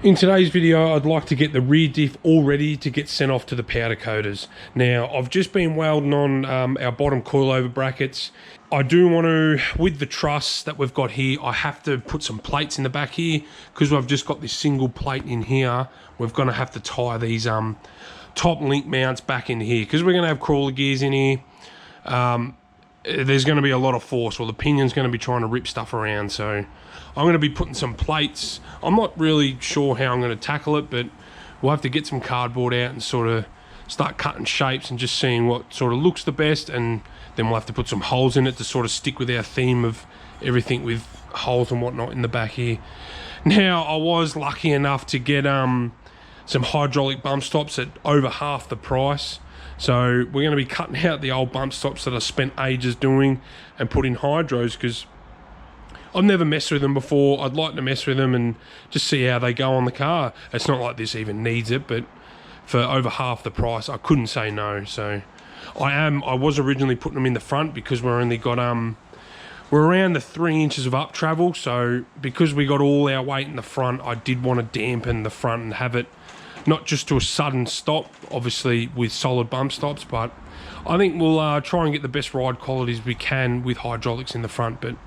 In today's video, I'd like to get the rear diff all ready to get sent off to the powder coaters. Now, I've just been welding on our bottom coilover brackets. I do want to, with the truss that we've got here, I have to put some plates in the back here because I've just got this single plate in here. We're going to have to tie these top link mounts back in here because we're going to have crawler gears in here. There's going to be a lot of force. Well, the pinion's going to be trying to rip stuff around, so I'm going to be putting some plates. I'm not really sure how I'm going to tackle it, but we'll have to get some cardboard out and sort of start cutting shapes and just seeing what sort of looks the best, and then we'll have to put some holes in it to sort of stick with our theme of everything with holes and whatnot in the back here. Now, I was lucky enough to get some hydraulic bump stops at over half the price. So we're going to be cutting out the old bump stops that I spent ages doing and put in hydros because I've never messed with them before. I'd like to mess with them and just see how they go on the car. It's not like this even needs it, but for over half the price, I couldn't say no. So I was originally putting them in the front because we're only got we're around the 3 inches of up travel. So because we got all our weight in the front, I did want to dampen the front and have it not just to a sudden stop, obviously with solid bump stops, but I think we'll try and get the best ride qualities we can with hydraulics in the front. But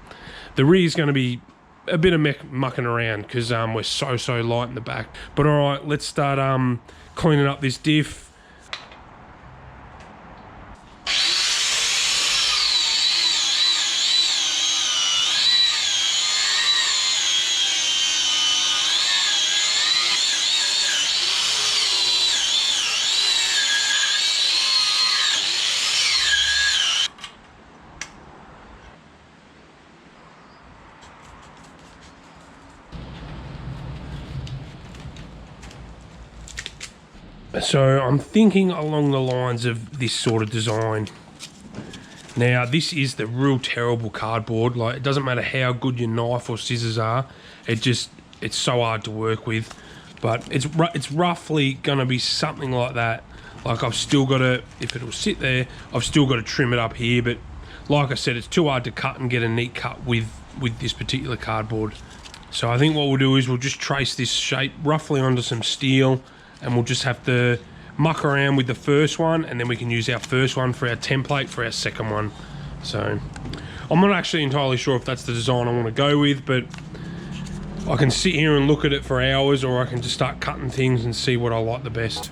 the rear is going to be a bit of mucking around because we're so light in the back. But all right, let's start cleaning up this diff. So I'm thinking along the lines of this sort of design. Now, this is the real terrible cardboard. Like, it doesn't matter how good your knife or scissors are, it's so hard to work with. But it's roughly gonna be something like that. Like, I've still got to, if it'll sit there, I've still got to trim it up here. But like I said, it's too hard to cut and get a neat cut with this particular cardboard. So I think what we'll do is we'll just trace this shape roughly onto some steel, and we'll just have to muck around with the first one, and then we can use our first one for our template for our second one. So I'm not actually entirely sure if that's the design I want to go with, but I can sit here and look at it for hours, or I can just start cutting things and see what I like the best.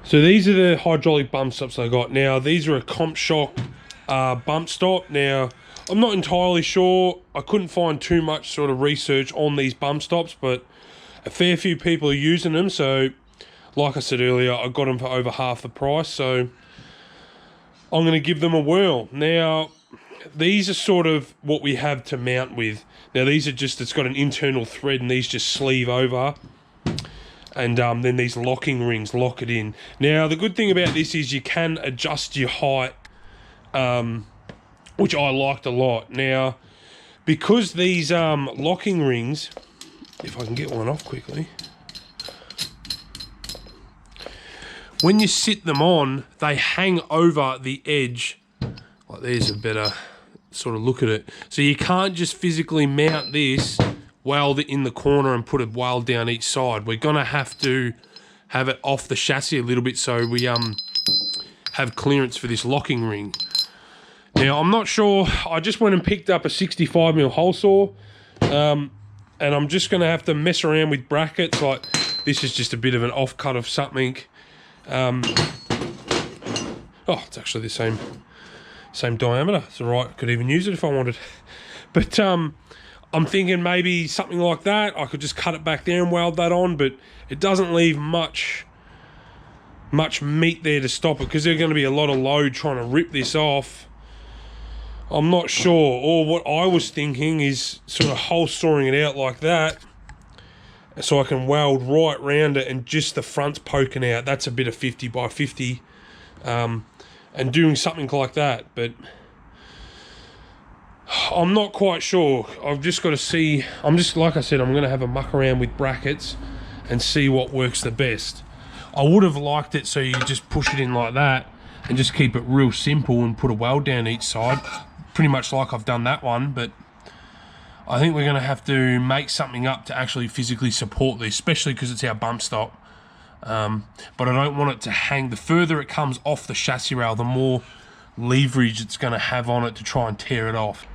So these are the hydraulic bump stops I got. Now, these are a Comp Shock bump stop. Now, I'm not entirely sure. I couldn't find too much sort of research on these bump stops, but a fair few people are using them. So, like I said earlier, I got them for over half the price. So, I'm going to give them a whirl. Now, these are sort of what we have to mount with. Now, these are just, it's got an internal thread, and these just sleeve over. And then these locking rings lock it in. Now, the good thing about this is you can adjust your height, which I liked a lot. Now, because these locking rings, if I can get one off quickly, when you sit them on, they hang over the edge. Like, there's a better sort of look at it. So you can't just physically mount this, weld it in the corner and put a weld down each side. We're gonna have to have it off the chassis a little bit so we have clearance for this locking ring. Now I'm not sure, I just went and picked up a 65mm hole saw, and I'm just gonna have to mess around with brackets. Like this is just a bit of an offcut of something. Oh, it's actually the same diameter. It's all right, could even use it if I wanted. But I'm thinking maybe something like that. I could just cut it back there and weld that on, but it doesn't leave much meat there to stop it, because there's going to be a lot of load trying to rip this off. I'm not sure. Or what I was thinking is sort of hole sawing it out like that, so I can weld right round it and just the front's poking out. That's a bit of 50 by 50, and doing something like that. But I'm not quite sure. I've just got to see. Like I said, I'm going to have a muck around with brackets and see what works the best. I would have liked it so you just push it in like that and just keep it real simple and put a weld down each side, pretty much like I've done that one. But I think we're going to have to make something up to actually physically support this, especially because it's our bump stop. But I don't want it to hang. The further it comes off the chassis rail, the more leverage it's going to have on it to try and tear it off.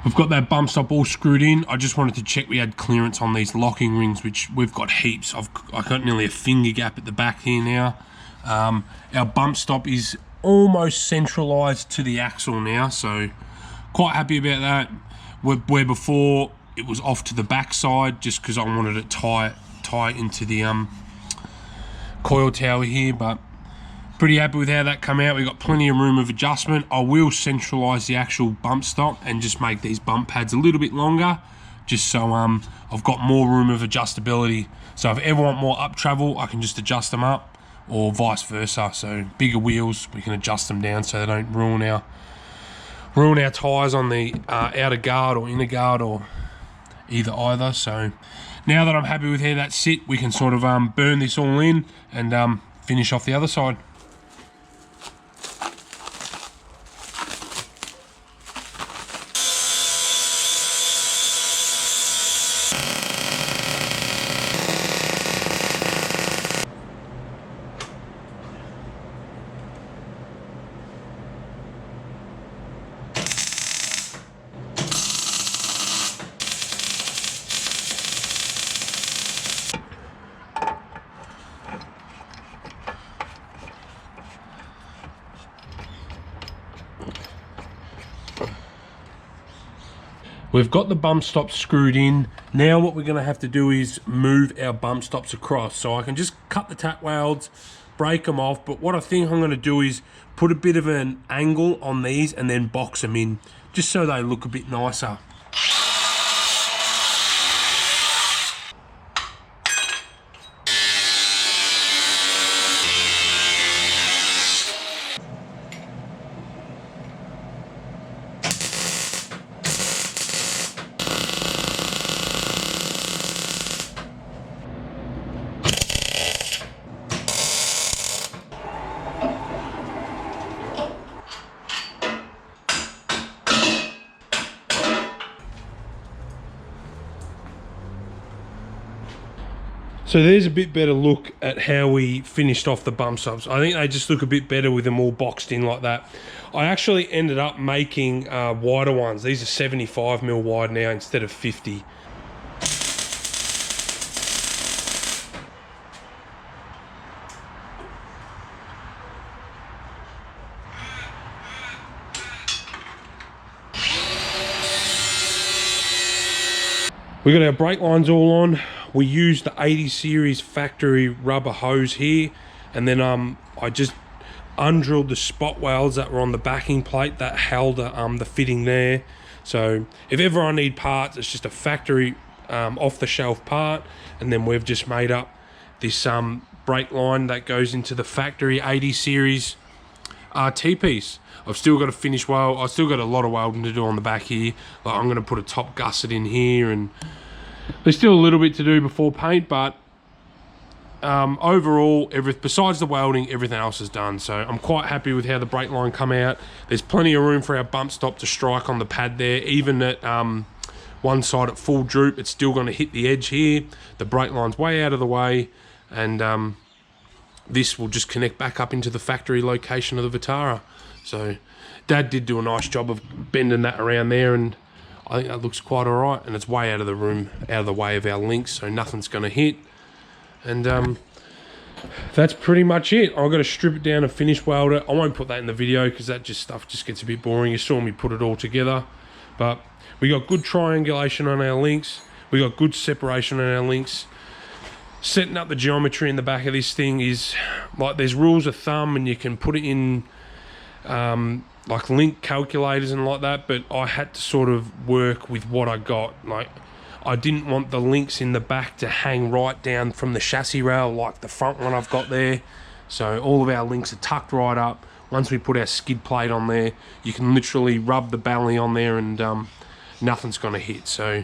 We've got that bump stop all screwed in. I just wanted to check we had clearance on these locking rings, which we've got heaps. I've got nearly a finger gap at the back here now. Our bump stop is almost centralized to the axle now, so quite happy about that. Where before it was off to the back side, just because I wanted it tie into the coil tower here, but pretty happy with how that come out. We've got plenty of room of adjustment. I will centralize the actual bump stop and just make these bump pads a little bit longer, just so I've got more room of adjustability. So if I ever want more up travel, I can just adjust them up, or vice versa. So bigger wheels, we can adjust them down so they don't ruin our tires on the outer guard or inner guard, or either. So now that I'm happy with how that sit, we can sort of burn this all in and finish off the other side. We've got the bump stops screwed in. Now what we're going to have to do is move our bump stops across. So I can just cut the tack welds, break them off, but what I think I'm going to do is put a bit of an angle on these and then box them in, just so they look a bit nicer. So there's a bit better look at how we finished off the bump stops. I think they just look a bit better with them all boxed in like that. I actually ended up making wider ones. These are 75mm wide now instead of 50. We got our brake lines all on. We used the 80 series factory rubber hose here, and then I just undrilled the spot welds that were on the backing plate that held the fitting there. So if ever I need parts, it's just a factory off-the-shelf part, and then we've just made up this brake line that goes into the factory 80 series T-piece. I've still got to finish weld. I've still got a lot of welding to do on the back here. Like, I'm going to put a top gusset in here, and there's still a little bit to do before paint, but overall, besides the welding, everything else is done. So I'm quite happy with how the brake line come out. There's plenty of room for our bump stop to strike on the pad there. Even at one side at full droop, it's still going to hit the edge here. The brake line's way out of the way, and this will just connect back up into the factory location of the Vitara. So Dad did do a nice job of bending that around there, and I think that looks quite all right. And it's way out of the room, out of the way of our links, so nothing's going to hit. And that's pretty much it. I've got to strip it down and finish weld it. I won't put that in the video because that stuff just gets a bit boring. You saw me put it all together. But we got good triangulation on our links. We got good separation on our links. Setting up the geometry in the back of this thing is like, there's rules of thumb, and you can put it in like link calculators and like that, but I had to sort of work with what I got. Like, I didn't want the links in the back to hang right down from the chassis rail like the front one I've got there. So all of our links are tucked right up. Once we put our skid plate on there, you can literally rub the bally on there, and nothing's going to hit. So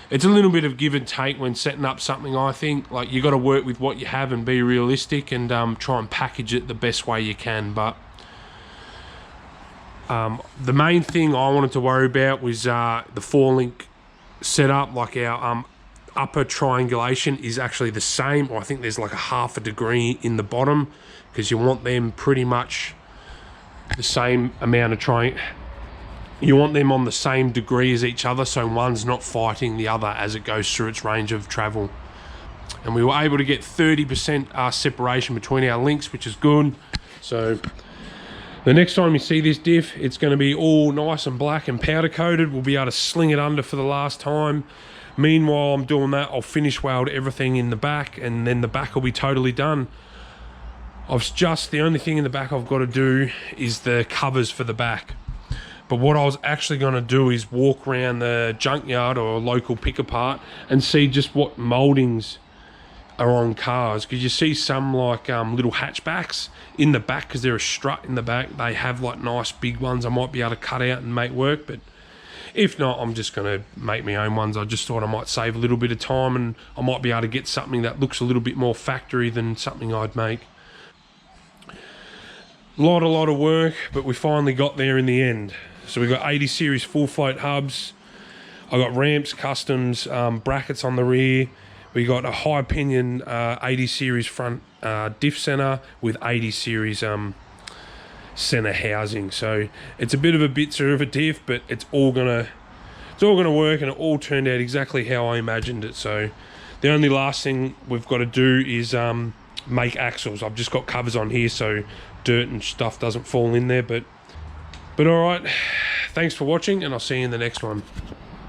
it's a little bit of give and take when setting up something. I think, like, you got to work with what you have and be realistic, and try and package it the best way you can. But the main thing I wanted to worry about was the 4-link setup. Like, our upper triangulation is actually the same, or I think there's like a half a degree in the bottom, because you want them pretty much the same amount of you want them on the same degree as each other, so one's not fighting the other as it goes through its range of travel. And we were able to get 30% separation between our links, which is good. So the next time you see this diff, it's going to be all nice and black and powder coated. We'll be able to sling it under for the last time. Meanwhile, I'm doing that. I'll finish weld everything in the back, and then the back will be totally done. The only thing in the back I've got to do is the covers for the back. But what I was actually going to do is walk around the junkyard or local pick apart and see just what mouldings are on cars, because you see some like little hatchbacks in the back, because they're a strut in the back. They have like nice big ones I might be able to cut out and make work, but if not, I'm just going to make my own ones. I just thought I might save a little bit of time, and I might be able to get something that looks a little bit more factory than something I'd make. A lot of work, but we finally got there in the end. So we got 80 series full float hubs. I got ramps, customs, brackets on the rear. We got a high pinion 80 series front diff center with 80 series center housing. So it's a bit of a bitzer of a diff, but it's all gonna work, and it all turned out exactly how I imagined it. So the only last thing we've got to do is make axles. I've just got covers on here so dirt and stuff doesn't fall in there, but all right, thanks for watching, and I'll see you in the next one.